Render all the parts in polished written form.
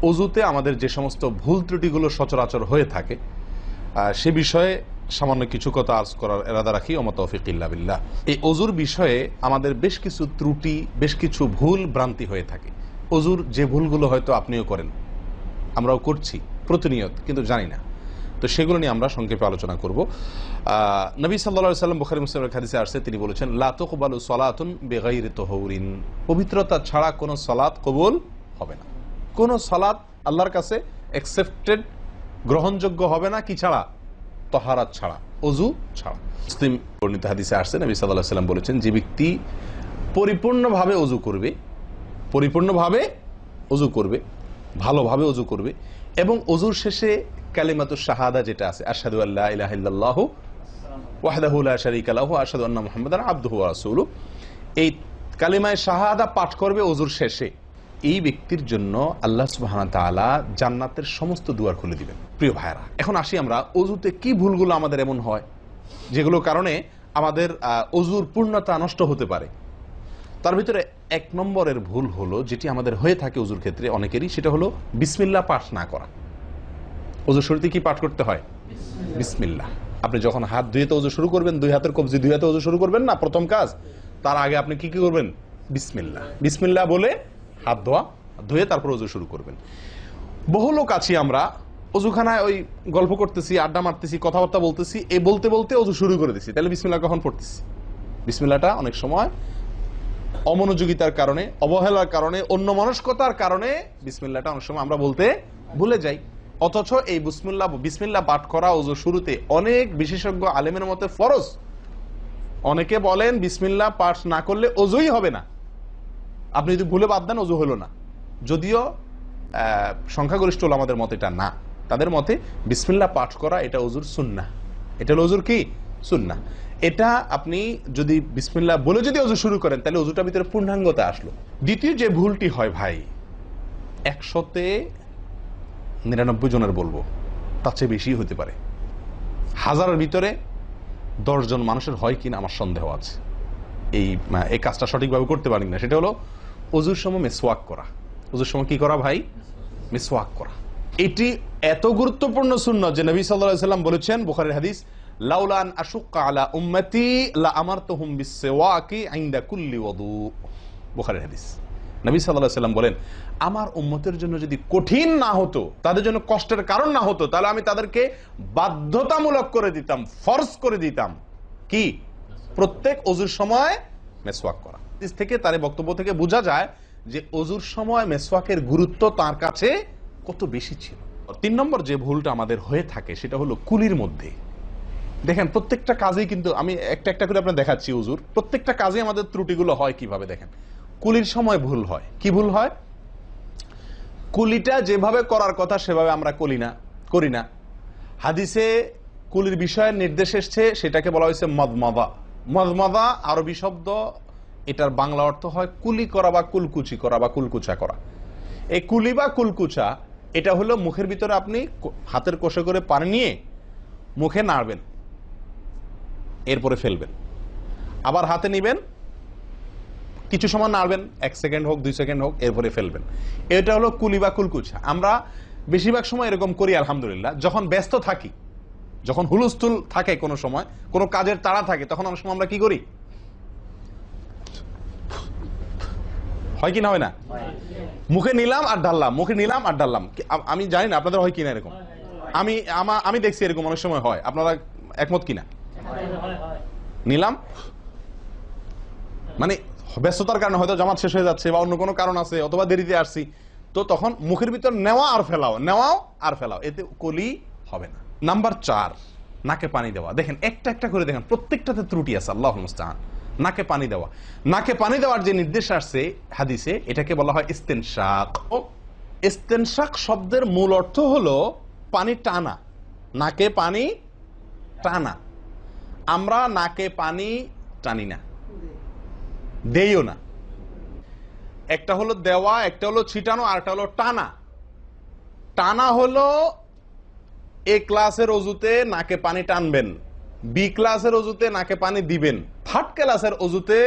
অজুতে আমাদের যে সমস্ত ভুল ত্রুটিগুলো সচরাচর হয়ে থাকে সে বিষয়ে সামান্য কিছু কথা আর্জ করার এরাদা রাখি। ওমা তৌফিক ইল্লা বিল্লাহ। এই অজুর বিষয়ে আমাদের বেশ কিছু ত্রুটি, বেশ কিছু ভুল ভ্রান্তি হয়ে থাকে। অজুর যে ভুলগুলো হয়তো আপনিও করেন, আমরাও করছি প্রতিনিয়ত, কিন্তু জানি না। তো সেগুলো নিয়ে আমরা সংক্ষেপে আলোচনা করব। নবী সাল্লাল্লাহু আলাইহি সাল্লাম বুখারী মুসলিমের হাদিসে আসছে, তিনি বলেছেন, লা তুকবালু সালাতুন বিগাইরি তাহুরিন, পবিত্রতা ছাড়া কোনো সালাত কবুল হবে না। কোনো সালাত আল্লাহর কাছে অ্যাকসেপ্টেড, গ্রহণযোগ্য হবে না কি ছাড়া? তাহারাত ছাড়া, অজু ছাড়া। মুসলিম বর্ণিত হাদিসে আসছে, নবী সাল্লাল্লাহু আলাইহি সাল্লাম বলেছেন, যে ব্যক্তি পরিপূর্ণভাবে অজু করবে, পরিপূর্ণভাবে অজু করবে, ভালোভাবে অজু করবে, এবং অজুর শেষে কালিমাতুশ শাহাদা যেটা আছে, আশহাদু আল্লা ইলাহা ইল্লাল্লাহু ওয়াহদাহু লা শারীকা লাহু ওয়া আশহাদু আন্না মুহাম্মাদান আবদুহু ওয়া রাসূলুহু, এই কালিমায়ে শাহাদা পাঠ করবে অজুর শেষে, এই ব্যক্তির জন্য আল্লাহ সুবহানাহু ওয়া তাআলা জান্নাতের সমস্ত দুয়ার খুলে দিবেন। প্রিয় ভাইরা, এখন আসি আমরা অজুতে কি ভুলগুলো আমাদের এমন হয় যেগুলোর কারণে আমাদের অজুর পূর্ণতা নষ্ট হতে পারে। তার ভিতরে এক নম্বরের ভুল হলো, যেটি আমাদের হয়ে থাকে অজুর ক্ষেত্রে অনেকেরই, সেটা হলো বিসমিল্লাহ পাঠ না করা। অজুর শুরুতে কি পাঠ করতে হয়? বিসমিল্লাহ। আপনি যখন হাত ধুয়ে অজু শুরু করবেন, দুই হাতের কবজি দুই হাতে অজু শুরু করবেন না, প্রথম কাজ, তার আগে আপনি কি করবেন? বিসমিল্লাহ। বিসমিল্লাহ বলে হাত ধুয়ে তারপর অজু শুরু করবেন। বহু লোক আছি আমরা, অজুখানায় ওই গল্প করতেছি, আড্ডা মারতেছি, কথাবার্তা বলতেছি, এই বলতে বলতে অজু শুরু করে দিছি। তাহলে বিসমিল্লাহ কখন পড়তেছি? বিসমিল্লাহটা অনেক সময় অমনোযোগিতার কারণে, অবহেলার কারণে, অন্যমনস্কতার কারণে বিসমিল্লাহটা অনেক সময় আমরা বলতে ভুলে যাই। অথচ এই বিসমিল্লাহ পাঠ করা অজু শুরুতে অনেক বিশেষজ্ঞ আলেমের মতে ফরজ। অনেকে বলেন বিসমিল্লাহ পাঠ না করলে অজুই হবে না, আপনি যদি ভুলে বাদ দেন অজু হলো না। যদিও সংখ্যাগরিষ্ঠ ওলামাদের মতে এটা না, তাদের মতে বিসমিল্লাহ পাঠ করা এটা অজুর সুন্নাহ। এটা হলো অজুর কি? সুন্নাহ। এটা আপনি যদি বিসমিল্লাহ বলে যদি অজু শুরু করেন, তাহলে অজুটার ভিতরে পূর্ণাঙ্গতা আসলো। দ্বিতীয় যে ভুলটি হয় ভাই, 100-99 জনের বলবো, তার চেয়ে বেশি হতে পারে, হাজারের ভিতরে 10 জন মানুষের হয় কিনা আমার সন্দেহ আছে এই কাজটা সঠিকভাবে করতে পারি না। সেটা হলো অজুর সময় মিসওয়াক করা। অজুর সময় কি করা ভাই? মিসওয়াক করা। এটি এত গুরুত্বপূর্ণ সুন্নাত যে নবী সাল্লাল্লাহু আলাইহি ওয়াসাল্লাম বলেছেন, বুখারীর হাদিস, লাউলা আন আশুক্কা আলা উম্মতি লা আমারতুহুম বিসওয়াকি ইনদা কুল্লি ওযু। বুখারীর হাদিস। নবী সাল্লাল্লাহু আলাইহি ওয়াসাল্লাম বলেন, আমার উম্মতের জন্য যদি কঠিন না হতো, তাদের জন্য কষ্টের কারণ না হতো, তাহলে আমি তাদেরকে বাধ্যতামূলক করে দিতাম, ফরজ করে দিতাম কি? প্রত্যেক অজুর সময় মেসওয়াক করা। হাদিস থেকে, তার বক্তব্য থেকে বোঝা যায় যে অজুর সময় মেসওয়াকের গুরুত্ব তার কাছে কত বেশি ছিল। 3 নম্বর যে ভুলটা আমাদের হয়ে থাকে সেটা হলো কুলির মধ্যে। দেখেন প্রত্যেকটা কাজেই, কিন্তু আমি একটা একটা করে আপনার দেখাচ্ছি অজুর প্রত্যেকটা কাজে আমাদের ত্রুটিগুলো হয় কিভাবে। দেখেন, কুলির সময় ভুল হয়। কি ভুল হয়? কুলিটা যেভাবে করার কথা সেভাবে আমরা করি না। হাদিসে কুলির বিষয়ে নির্দেশ এসছে, সেটাকে বলা হয়েছে মদমাদা। মদমাদা আরবি শব্দ, এটার বাংলা অর্থ হয় কুলি করা বা কুলকুচি করা বা কুলকুচা করা। এই কুলি বা কুলকুচা এটা হলো মুখের ভিতরে আপনি হাতের কষে করে পানি নিয়ে মুখে নাড়বেন, এরপরে ফেলবেন, আবার হাতে নিবেন, কিছু সময় নাড়বেন, 1 সেকেন্ড হোক 2 সেকেন্ড হোক, এরপরে ফেলবেন। এটা হলো কুলি বা কুলকুচা। আমরা বেশিরভাগ সময় এরকম করি আলহামদুলিল্লাহ। যখন ব্যস্ত থাকি, যখন হুলস্থুল থাকে, কোনো সময় কোনো কাজের তাড়া থাকে, তখন অনেক সময় আমরা কি করি? হয় কি না হয় না? মুখে নিলাম আর ঢাললাম, মুখে নিলাম আর ঢাললাম। আমি জানি না আপনাদের হয় কিনা এরকম। আমি দেখছি এরকম অনেক সময় হয়। আপনারা একমত কিনা? নিলাম মানে ব্যস্ততার কারণে, হয়তো জামাত শেষ হয়ে যাচ্ছে বা অন্য কোনো কারণ আছে, অথবা দেরিতে আসছি, তো তখন মুখের ভিতর নেওয়াও আর ফেলাও, এতে কলি হবে না। নাম্বার 4, নাকে পানি দেওয়া। দেখেন একটা একটা করে দেখেন, প্রত্যেকটাতে ত্রুটি আছে। আল্লাহুল মুস্তাআন। নাকে পানি দেওয়া, নাকে পানি দেওয়ার যে নির্দেশ আসছে হাদিসে, এটাকে বলা হয় ইস্তেনশাক। ইস্তেনশাক শব্দের মূল অর্থ হলো পানি টানা, নাকে পানি টানা। আমরা নাকে পানি টানি না, দেইও না। একটা হলো দেওয়া, একটা হলো ছিটানো, আর একটা হলো টানা। টানা হলো এ ক্লাসের অজুতে নাকে পানি টানবেন, বি ক্লাসের অজুতে নাকে পানি দিবেন, থার্ড ক্লাসের অজুতে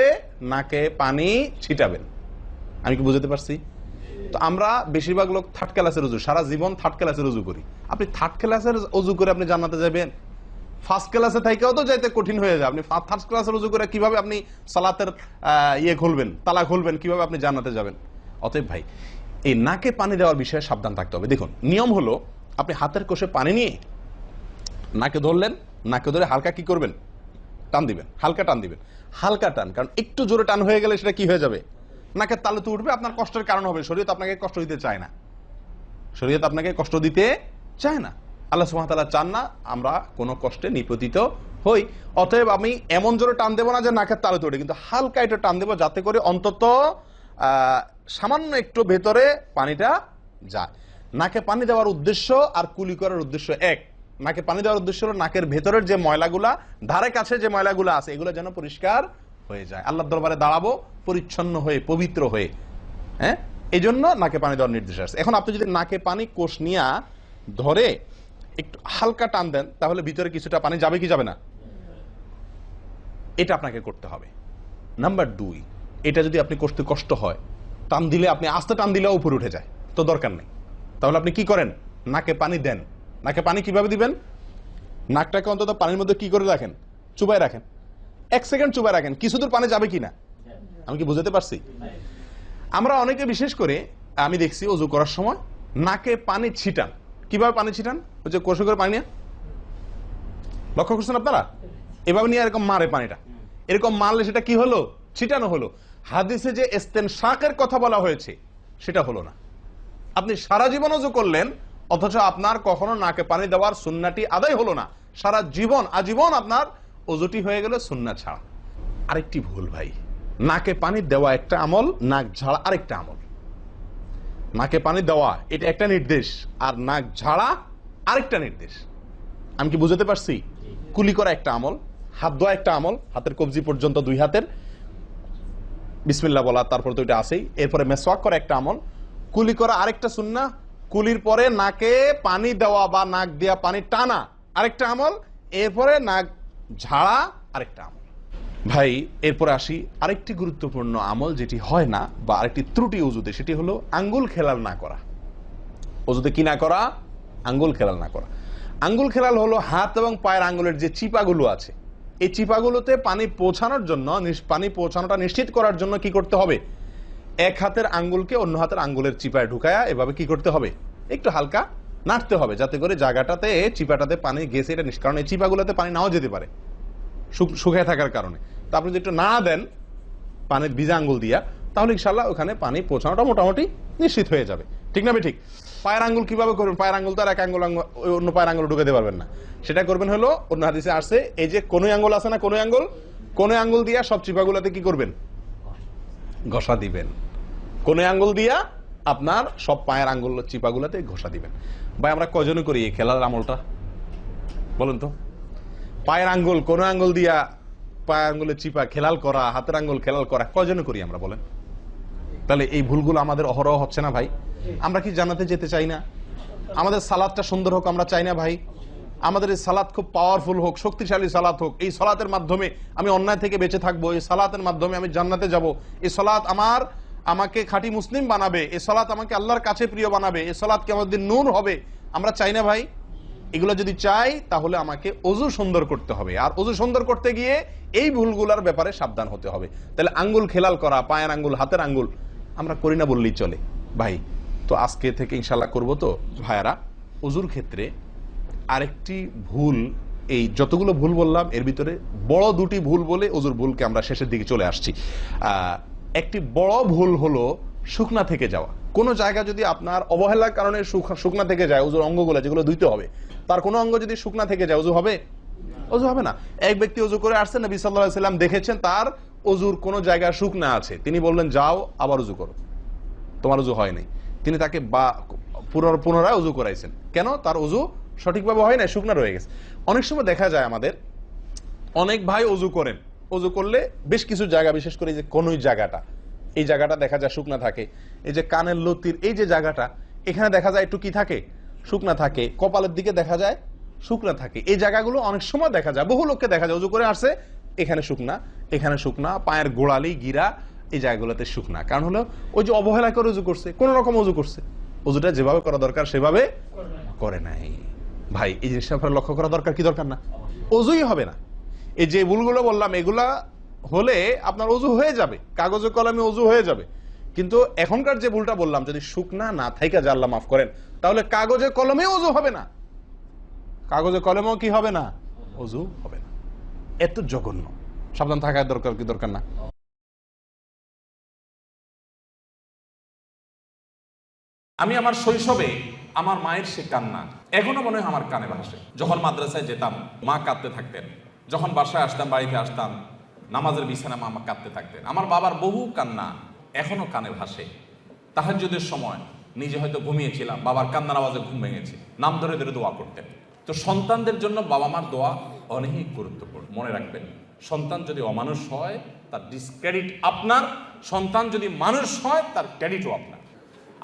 নাকে পানি ছিটাবেন। আমি কি বুঝতে পারছি? তো আমরা বেশিরভাগ লোক থার্ড ক্লাসের উজু, সারা জীবন থার্ড ক্লাসের উজু করি। আপনি থার্ড ক্লাসের উজু করে আপনি জান্নাতে যাবেন? ফার্স্ট ক্লাসে থাকেও তো যাইতে কঠিন হয়ে যায়। আপনি থার্ড ক্লাসের উজু করে কিভাবে আপনি সালাতের ইয়ে খুলবেন, তালা খুলবেন, কিভাবে আপনি জান্নাতে যাবেন? অতএব ভাই, এই নাকে পানি দেওয়ার বিষয়ে সাবধান থাকতে হবে। দেখুন, নিয়ম হলো আপনি হাতের কোষে পানি নিয়ে নাকে ধরলেন, নাকে ধরে হালকা কি করবেন, টান দিবেন, হালকা টান দিবেন, হালকা টান। কারণ একটু জোরে টান হয়ে গেলে সেটা কি হয়ে যাবে, নাকের তালুতে উঠবে, আপনার কষ্টের কারণ হবে। শরীয়ত আপনাকে কষ্ট দিতে চায় না, শরীয়ত আপনাকে কষ্ট দিতে চায় না। আল্লাহ সুবহানাহু ওয়া তাআলা চান না আমরা কোনো কষ্টে নিপতিত হই। অতএব আমি এমন জোরে টান দেবো না যে নাকের তালুতে উঠে, কিন্তু হালকা একটু টান দেবো যাতে করে অন্তত সামান্য একটু ভেতরে পানিটা যায়। নাকে পানি দেওয়ার উদ্দেশ্য আর কুলি করার উদ্দেশ্য এক। নাকে পানি দেওয়ার উদ্দেশ্য হলো নাকের ভেতরের যে ময়লাগুলা, ধারে কাছে যে ময়লাগুলা আছে, এগুলো যেন পরিষ্কার হয়ে যায়। আল্লাহর দরবারে দাঁড়াবো পরিচ্ছন্ন হয়ে, পবিত্র হয়ে। হ্যাঁ, এই জন্য নাকে পানি দেওয়ার নির্দেশ আছে। এখন আপনি যদি নাকে পানি কোষ নিয়ে ধরে একটু হালকা টান দেন, তাহলে ভিতরে কিছুটা পানি যাবে কি যাবে না, এটা আপনাকে করতে হবে। নাম্বার 2, এটা যদি আপনি করতে কষ্ট হয়, টান দিলে, আপনি আস্তে টান দিলেও উপরে উঠে যায়, তো দরকার নেই। তাহলে আপনি কি করেন, নাকে পানি দেন। নাকে পানি কিভাবে দিবেন, নাকটাকে অন্তত পানির মধ্যে কি করে রাখেন, চুবাই রাখেন, 1 সেকেন্ড চুবাই রাখেন, কিছু দূর পানি যাবে কিনা। আমি কি বুঝাতে পারছি? আমরা অনেকে বিশেষ করে আমি দেখছি ওযু করার সময় নাকে পানি ছিটান। কিভাবে পানি ছিটান, ওই যে কষে করে পানি নিয়ে, লক্ষ্য করছেন আপনারা, এভাবে নিয়ে এরকম মারে পানিটা, এরকম মারলে সেটা কি হলো, ছিটানো হলো। হাদিসে যে ইস্তেনশাকের কথা বলা হয়েছে সেটা হলো না। আপনি সারা জীবন ওযু করলেন, অথচ আপনার কখনো নাকে পানি দেওয়ার সুন্নাহটি আদায় হলো না। সারা জীবন, আজীবন আপনার ওযুটি হয়ে গেল সুন্নাহ ছাড়া। আরেকটি ভুল ভাই, নাকে পানি দেওয়া একটা আমল, নাক ঝাড়া আরেকটা আমল। নাকে পানি দেওয়া এটা একটা নির্দেশ, আর নাক ঝাড়া আরেকটা নির্দেশ। আমি কি বুঝাতে পারছি? কুলি করা একটা আমল, হাত ধোয়া একটা আমল, হাতের কবজি পর্যন্ত 2 হাতের বিসমিল্লাহ বলা, তারপর তো এটা আছেই। এরপরে মেসওয়াক করা একটা আমল, কুলি করা আরেকটা সুন্নাহ, কুলির পরে নাকে পানি দেওয়া বা নাক দিয়া পানি টানা আরেকটা আমল, এরপরে নাক ঝাড়া আরেকটা আমল। ভাই, এরপরে আসি আরেকটি গুরুত্বপূর্ণ আমল যেটি হয় না, বা আরেকটি ত্রুটি ওযুতে, সেটি হলো আঙ্গুল খেলাল না করা। ওযুতে কি না করা, আঙ্গুল খেলাল না করা। আঙ্গুল খেলাল হলো হাত এবং পায়ের আঙ্গুলের যে চিপাগুলো আছে, এই চিপাগুলোতে পানি পৌঁছানোর জন্য, পানি পৌঁছানোটা নিশ্চিত করার জন্য কি করতে হবে, এক হাতের আঙ্গুলকে অন্য হাতের আঙ্গুলের চিপায় ঢুকায়া এভাবে কি করতে হবে, একটু হালকা নাড়তে হবে, যাতে করে জায়গাটাতে, চিপাটাতে পানি গেছে এটা কারণ এই চিপাগুলোতে পানি নাও যেতে পারে শুকিয়ে থাকার কারণে। তা আপনি যদি একটু না দেন পানির ভিজা আঙ্গুল দিয়া, তাহলে ইনশাআল্লাহ ওখানে পানি পৌঁছানোটা মোটামুটি নিশ্চিত হয়ে যাবে। ঠিক না? ঠিক। পায়ের আঙ্গুল কিভাবে করবেন, পায়ের আঙ্গুল তো আর এক আঙ্গুল অন্য পায়ের আঙ্গুল ঢুকাতে পারবেন না। সেটা করবেন হলো, অন্য হাদিসে আসছে, এই যে কোনোই আঙ্গুল আছে না, কোনোই আঙ্গুল দিয়া সব চিপাগুলোতে কি করবেন, ঘষা দিবেন। কোনোই আঙ্গুল দিয়া আপনার সব পায়ের আঙ্গুল চিপাগুলোতে ঘষা দিবেন। ভাই, আমরা কজনে করি এই খেলার আমলটা বলেন তো? পায়ের আঙ্গুল, কোন আঙ্গুল দিয়া পায়ের আঙ্গুলের চিপা খেলাল করা, হাতের আঙ্গুল খেলাল করা, কজনে করি আমরা বলেন? তাহলে এই ভুলগুলো আমাদের অহরহ হচ্ছে না ভাই? আমরা কি জান্নাতে যেতে চাই না? আমাদের সালাতটা সুন্দর হোক আমরা চাই না ভাই? আমাদের এই সালাত খুব পাওয়ারফুল হোক, শক্তিশালী সালাত হোক, এই সালাতের মাধ্যমে আমি অন্যায় থেকে বেঁচে থাকবো, এই সালাতের মাধ্যমে আমি জান্নাতে যাব, এই সালাত আমাকে খাঁটি মুসলিম বানাবে, এই সালাত আমাকে আল্লাহর কাছে প্রিয় বানাবে, এই সালাত কি আমাদের নূর হবে, আমরা চাই না ভাই? এগুলো যদি চাই তাহলে আমাকে ওযু সুন্দর করতে হবে, আর ওযু সুন্দর করতে গিয়ে এই ভুলগুলোর ব্যাপারে সাবধান হতে হবে। তাহলে আঙ্গুল খেলাল করা, পায়ের আঙ্গুল, হাতের আঙ্গুল আমরা করি না বললেই চলে ভাই। তো আজকে থেকে ইনশাআল্লাহ করব। তো ভাইয়ারা, ওযুর ক্ষেত্রে আরেকটি ভুল, এই যতগুলো ভুল বললাম এর ভিতরে বড় 2টি ভুল বলে ওযুর ভুলকে আমরা শেষের দিকে চলে আসছি। একটি বড় ভুল হলো শুকনা থেকে যাওয়া। কোনো জায়গা যদি আপনার অবহেলার কারণে শুকনা থেকে যায়, ওযুর অঙ্গগুলো যেগুলো ধুইতে হবে, তার কোনো অঙ্গ যদি শুকনা থেকে যায়, ওযু হবে? ওযু হবে না। এক ব্যক্তি ওযু করে আসছেন, নবী সাল্লাল্লাহু আলাইহি ওয়াসাল্লাম দেখেছেন তার ওযুর কোন জায়গা শুকনা আছে, তিনি বললেন যাও আবার ওযু করো, তোমার ওযু হয় নাই। তিনি তাকে পুনরায় ওযু করাইছেন। কেন? তার ওযু সঠিকভাবে হয় না, শুকনা রয়ে গেছে। অনেক সময় দেখা যায় আমাদের অনেক ভাই ওযু করেন, ওযু করলে বেশ কিছু জায়গা, বিশেষ করে যে কোন জায়গাটা, এই জায়গাটা দেখা যায় শুকনা থাকে, এই যে কানের লতির এই যে জায়গাটা, এখানে দেখা যায় একটু কি থাকে, শুকনা থাকে, কপালের দিকে দেখা যায় শুকনা থাকে। এই জায়গাগুলো অনেক সময় দেখা যায়, বহু লোককে দেখা যায় ওযু করে আসছে, এখানে শুকনা, এখানে শুকনা, পায়ের গোড়ালি, গিরা, এই জায়গাগুলোতে সুখ না। কারণ হলো ওই যে অবহেলা করে উজু করছে, কোন রকম উজু করছে, উজুটা যেভাবে করা দরকার সেভাবে করে নাই। ভাই এই জিনিসটা আপনার লক্ষ্য করা দরকার কি দরকার না? অজুই হবে না। এই যে ভুলগুলো বললাম এগুলা হলে আপনার অজু হয়ে যাবে, কাগজে কলমে অজু হয়ে যাবে। কিন্তু এখনকার যে ভুলটা বললাম, যদি শুকনা না থাইকা যে আল্লাহ মাফ করেন, তাহলে কাগজে কলমে অজু হবে না, কাগজে কলমেও কি হবে না? অজু হবে না। এত জঘন্য, সাবধান থাকার দরকার কি দরকার না? আমি আমার শৈশবে আমার মায়ের সে কান্না এখনো মনে হয় আমার কানে ভাসে। যখন মাদ্রাসায় যেতাম মা কাঁদতে থাকতেন, যখন বাসায় আসতাম, বাড়িতে আসতাম, নামাজের বিছানা মা কাঁদতে থাকতেন। আমার বাবার বহু কান্না এখনো কানে ভাসে। তাহাজ্জুদের সময় নিজে হয়তো ঘুমিয়েছিলাম, বাবার কান্নার আওয়াজে ঘুম ভেঙেছে, নাম ধরে ধরে দোয়া করতেন। তো সন্তানদের জন্য বাবা মার দোয়া অনেক গুরুত্বপূর্ণ। মনে রাখবেন, সন্তান যদি অমানুষ হয় তার ডিসক্রেডিট আপনার, সন্তান যদি মানুষ হয় তার ক্রেডিটও আপনার।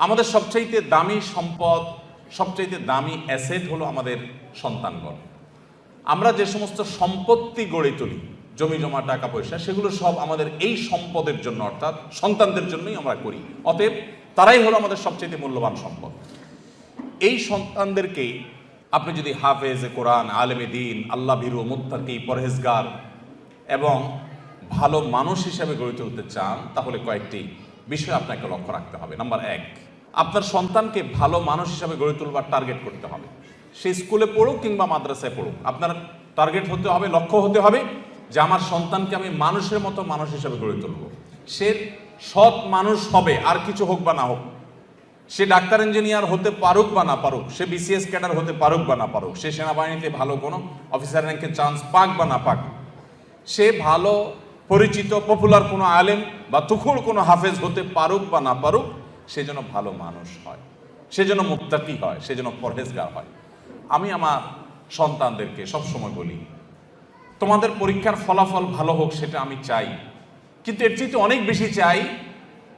আমাদের সবচাইতে দামি সম্পদ, সবচাইতে দামি অ্যাসেট হলো আমাদের সন্তানগণ। আমরা যে সমস্ত সম্পত্তি গড়ে তুলি, জমি জমা, টাকা পয়সা, সেগুলো সব আমাদের এই সম্পদের জন্য, অর্থাৎ সন্তানদের জন্যই আমরা করি। অতএব তারাই হলো আমাদের সবচাইতে মূল্যবান সম্পদ। এই সন্তানদেরকে আপনি যদি হাফেজে কোরআন, আলেমে দিন, আল্লাহ ভীরু, মুত্তাকি, পরহেজগার এবং ভালো মানুষ হিসেবে গড়ে তুলতে চান, তাহলে কয়েকটি বিষয় আপনাকে লক্ষ্য রাখতে হবে। নাম্বার 1, আপনার সন্তানকে ভালো মানুষ হিসেবে গড়ে তুলবার টার্গেট করতে হবে। সে স্কুলে পড়ুক কিংবা মাদ্রাসায় পড়ুক, আপনার টার্গেট হতে হবে, লক্ষ্য হতে হবে যে আমার সন্তানকে আমি মানুষের মতো মানুষ হিসেবে গড়ে তুলব। সে সৎ মানুষ হবে, আর কিছু হোক বা না হোক। সে ডাক্তার ইঞ্জিনিয়ার হতে পারুক বা না পারুক, সে বিসিএস ক্যাডার হতে পারুক বা না পারুক, সে সেনাবাহিনীতে ভালো কোনো অফিসার র্যাঙ্কের চান্স পাক বা না পাক, সে ভালো পরিচিত পপুলার কোনো আলেম বা তুখুল কোনো হাফেজ হতে পারুক বা না পারুক, সে যেন ভালো মানুষ হয়, সে যেন মুত্তাকি হয়, সে যেন পরহেজগার হয়। আমি আমার সন্তানদেরকে সবসময় বলি, তোমাদের পরীক্ষার ফলাফল ভালো হোক সেটা আমি চাই, কিন্তু এর চেয়ে অনেক বেশি চাই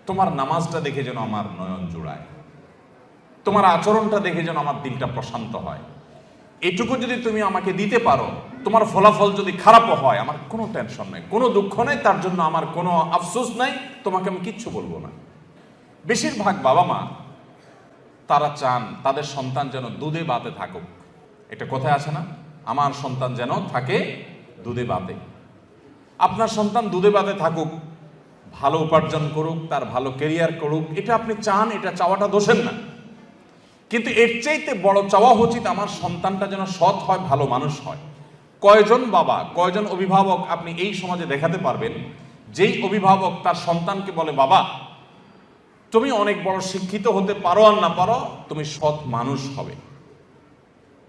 তোমার নামাজটা দেখে যেন আমার নয়ন জুড়ায়, তোমার আচরণটা দেখে যেন আমার দিলটা প্রশান্ত হয়। এটুকু যদি তুমি আমাকে দিতে পারো, তোমার ফলাফল যদি খারাপও হয়, আমার কোনো টেনশন নেই, কোনো দুঃখ নেই, তার জন্য আমার কোনো আফসোস নাই, তোমাকে আমি কিচ্ছু বলবো না। বেশিরভাগ বাবা মা তারা চান তাদের সন্তান যেন দুধে ভাতে থাকুক। এটা কোথায় আছে না, আমার সন্তান যেন থাকে দুধে ভাতে। আপনার সন্তান দুধে ভাতে থাকুক, ভালো উপার্জন করুক, তার ভালো ক্যারিয়ার করুক, এটা আপনি চান, এটা চাওয়াটা দোষের না। কিন্তু এর চাইতে বড় চাওয়া উচিত আমার সন্তানটা যেন সৎ হয়, ভালো মানুষ হয়। কয়জন বাবা, কয়জন অভিভাবক আপনি এই সমাজে দেখাতে পারবেন যেই অভিভাবক তার সন্তানকে বলে, বাবা তুমি অনেক বড় শিক্ষিত হতে পারো আর না পারো, তুমি সৎ মানুষ হবে।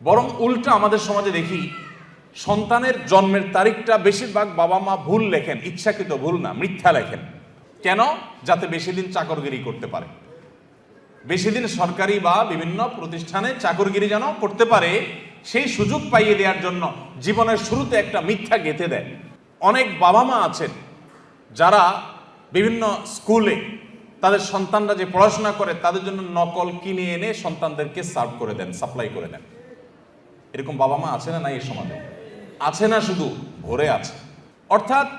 বরং উল্টা আমাদের সমাজে দেখি, সন্তানের জন্মের তারিখটা বেশিরভাগ বাবা মা ভুল লেখেন, ইচ্ছাকৃত ভুল না, মিথ্যা লেখেন। কেন? যাতে বেশি দিন চাকরগিরি করতে পারে, বেশি দিন সরকারি বা বিভিন্ন প্রতিষ্ঠানে চাকরগিরি যেন করতে পারে, সেই সুযোগ পাইয়ে দেওয়ার জন্য জীবনের শুরুতে একটা মিথ্যা গেঁথে দেয়। অনেক বাবা মা আছেন যারা বিভিন্ন স্কুলে তাদের সন্তানরা যে পড়াশোনা করে তাদের জন্য নকল কিনে এনে সন্তানদেরকে সার্ভ করে দেন, সাপ্লাই করে দেন। এরকম বাবা মা আছে না? নাই এই সমাজে আছে না? শুধু ভরে আছে। অর্থাৎ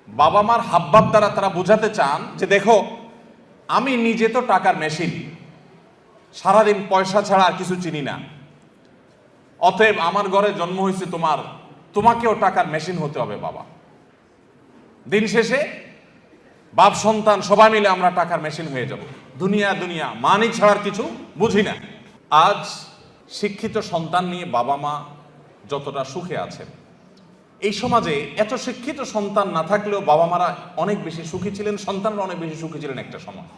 বাবা মার হাবভাব দ্বারা তারা বোঝাতে চান যে দেখো, আমি নিজে তো টাকার মেশিন, সারাদিন পয়সা ছাড়া আর কিছু চিনি না, অতএব আমার ঘরে জন্ম হয়েছে তোমাকেও টাকার মেশিন হতে হবে বাবা। দিন শেষে বাপ সন্তান সবাই মিলে আমরা টাকার মেশিন হয়ে যাব। দুনিয়া দুনিয়া মানি ছাড়ার কিছু বুঝি না। আজ শিক্ষিত সন্তান নিয়ে বাবা মা যতটা সুখে আছেন, এই সমাজে এত শিক্ষিত সন্তান না থাকলেও বাবা মারা অনেক বেশি সুখী ছিলেন, সন্তানরা অনেক বেশি সুখী ছিলেন একটা সময়।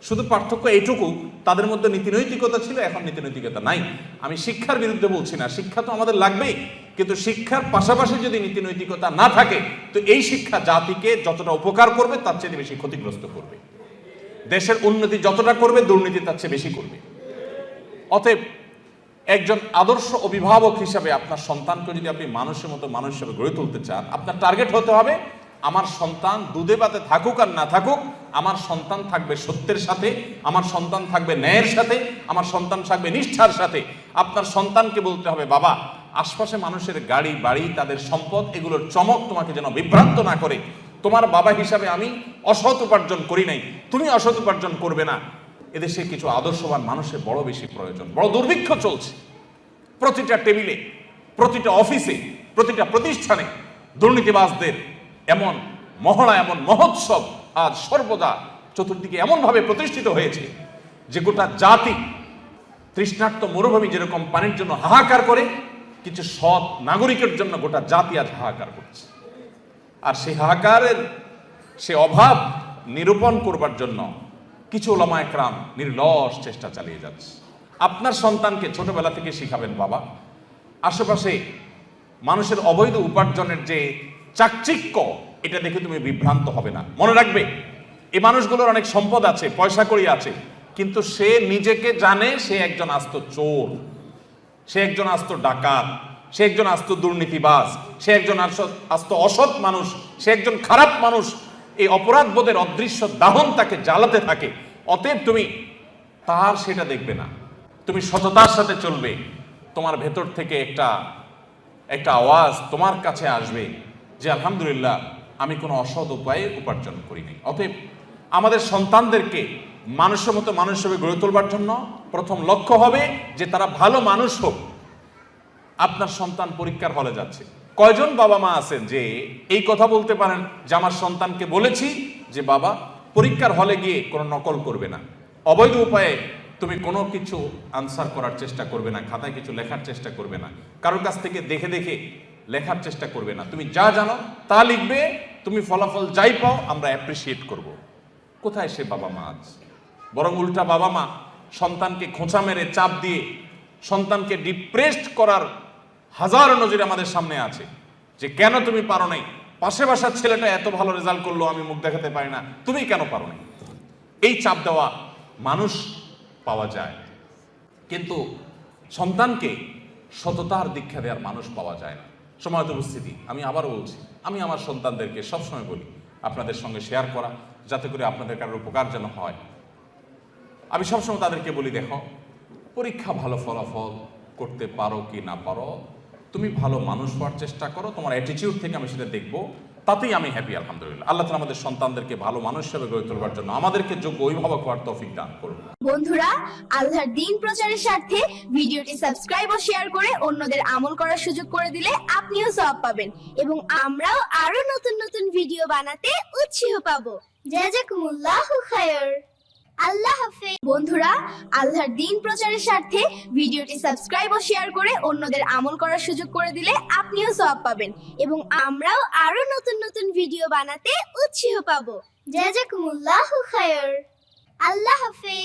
শুধু পার্থক্য এইটুকু, তাদের মধ্যে নীতিনৈতিকতা ছিল, এখন নীতিনৈতিকতা নাই। আমি শিক্ষার বিরুদ্ধে বলছি না, শিক্ষা তো আমাদের লাগবেই, কিন্তু শিক্ষার পাশাপাশি যদি নীতিনৈতিকতা না থাকে তো এই শিক্ষা জাতিকে যতটা উপকার করবে তার চেয়ে বেশি ক্ষতিগ্রস্ত করবে। দেশের উন্নতি যতটা করবে, দুর্নীতি তার চেয়ে বেশি করবে। অতএব একজন আদর্শ অভিভাবক হিসাবে আপনার সন্তানকে যদি আপনি মানুষের মতো মানুষ হিসেবে গড়ে তুলতে চান, আপনার টার্গেট হতে হবে আমার সন্তান দুধে ভাতে থাকুক আর না থাকুক, আমার সন্তান থাকবে সত্যের সাথে, আমার সন্তান থাকবে ন্যায়ের সাথে, আমার সন্তান থাকবে নিষ্ঠার সাথে। আপনার সন্তানকে বলতে হবে, বাবা আশপাশে মানুষের গাড়ি বাড়ি, তাদের সম্পদ, এগুলোর চমক তোমাকে যেন বিভ্রান্ত না করে, তোমার বাবা হিসাবে আমি অসৎ উপার্জন করি নাই, তুমি অসৎ উপার্জন করবে না। এদেশে কিছু আদর্শবান মানুষের বড় বেশি প্রয়োজন। বড় দুর্ভিক্ষ চলছে প্রতিটা টেবিলে, প্রতিটা অফিসে, প্রতিটা প্রতিষ্ঠানে দুর্নীতিবাজদের এমন মহড়া, এমন মহোৎসব আজ সর্বদা চতুর্দিকে এমনভাবে প্রতিষ্ঠিত হয়েছে যে গোটা জাতি তৃষ্ণার্ত মরুভূমি যেরকম পানির জন্য হাহাকার করে, কিছু সৎ নাগরিকের জন্য গোটা জাতি আজ হাহাকার করছে। আর সেই হাহাকারের সে অভাব নিরূপণ করবার জন্য কিছু ওলামা একরাম নির্লস চেষ্টা চালিয়ে যাচ্ছে। আপনার সন্তানকে ছোটবেলা থেকে শিখাবেন, বাবা, আশেপাশে মানুষের অবৈধ উপার্জনের যে চাকচিক্য, এটা দেখে তুমি বিভ্রান্ত হবে না। মনে রাখবে, এই মানুষগুলোর অনেক সম্পদ আছে, পয়সা কড়ি আছে, কিন্তু সে নিজেকে জানে সে একজন আস্ত চোর, সে একজন আস্ত ডাকাত, সে একজন আস্ত দুর্নীতিবাজ, সে একজন আস্ত অসৎ মানুষ, সে একজন খারাপ মানুষ। এই অপরাধ বোধের অদৃশ্য দাহন তাকে জ্বালাতে থাকে। অতএব তুমি তার সেটা দেখবে না, তুমি সততার সাথে চলবে। তোমার ভেতর থেকে একটা আওয়াজ তোমার কাছে আসবে যে আলহামদুলিল্লাহ, আমি কোনো অসৎ উপায়ে উপার্জন করি নাই। অতএব আমাদের সন্তানদেরকে মানুষের মতো মানুষ হিসেবে গড়ে তোলবার জন্য প্রথম লক্ষ্য হবে যে তারা ভালো মানুষ হোক। আপনার সন্তান পরীক্ষার হলে যাচ্ছে, কয়জন বাবা মা আছেন যে এই কথা বলতে পারেন যে আমার সন্তানকে বলেছি যে বাবা, পরীক্ষার হলে গিয়ে কোনো নকল করবে না, অবৈধ উপায়ে তুমি কোনো কিছু আনসার করার চেষ্টা করবে না, খাতায় কিছু লেখার চেষ্টা করবে না, কারোর কাছ থেকে দেখে দেখে লেখার চেষ্টা করবে না, তুমি যা জানো তা লিখবে, তুমি ফলাফল যাই পাও আমরা অ্যাপ্রিসিয়েট করব। কোথায় সে বাবা মা আজ? বরং উল্টা বাবা মা সন্তানকে খোঁচা মেরে চাপ দিয়ে সন্তানকে ডিপ্রেসড করার হাজারো নজির আমাদের সামনে আছে যে কেন তুমি পারো নাই, পাশে বাসার ছেলেটা এত ভালো রেজাল্ট করলো, আমি মুখ দেখাতে পারি না, তুমি কেন পারো নাই। এই চাপ দেওয়া মানুষ পাওয়া যায়, কিন্তু সন্তানকে সততার দীক্ষা দেওয়ার মানুষ পাওয়া যায় না। সময়ত উপস্থিতি, আমি আবারও বলছি, আমি আমার সন্তানদেরকে সবসময় বলি আপনাদের সঙ্গে শেয়ার করা, যাতে করে আপনাদের কারোর উপকার যেন হয়। আমি সবসময় তাদেরকে বলি, দেখো, পরীক্ষা ভালো ফলাফল করতে পারো কি না পারো, তুমি ভালো মানুষ হওয়ার চেষ্টা করো, তোমার অ্যাটিটিউড থেকে আমি সেটা দেখবো, তাতেই আমি হ্যাপি। আলহামদুলিল্লাহ, আল্লাহ তাআলা আমাদের সন্তানদেরকে ভালো মানুষ হিসেবে গড়ে তোলবার জন্য আমাদেরকে যোগ্য অভিভাবক হওয়ার তৌফিক দান করুন। বন্ধুরা, আল্লাহর দ্বীন প্রচারের স্বার্থে ভিডিওটি সাবস্ক্রাইব ও শেয়ার করে অন্যদের আমল করার সুযোগ করে দিলে আপনিও সওয়াব পাবেন এবং আমরাও আরো নতুন নতুন ভিডিও বানাতে উৎসাহ পাবো। জাযাকুমুল্লাহু খায়র। আল্লাহ হাফেজ। বন্ধুরা, আল্লাহর দ্বীন প্রচারের স্বার্থে ভিডিওটি সাবস্ক্রাইব ও শেয়ার করে অন্যদের আমল করার সুযোগ করে দিলে আপনিও সওয়াব পাবেন এবং আমরাও আরো নতুন নতুন ভিডিও বানাতে উৎসাহ পাবো। জাযাকুমুল্লাহু খায়র। আল্লাহ হাফেজ।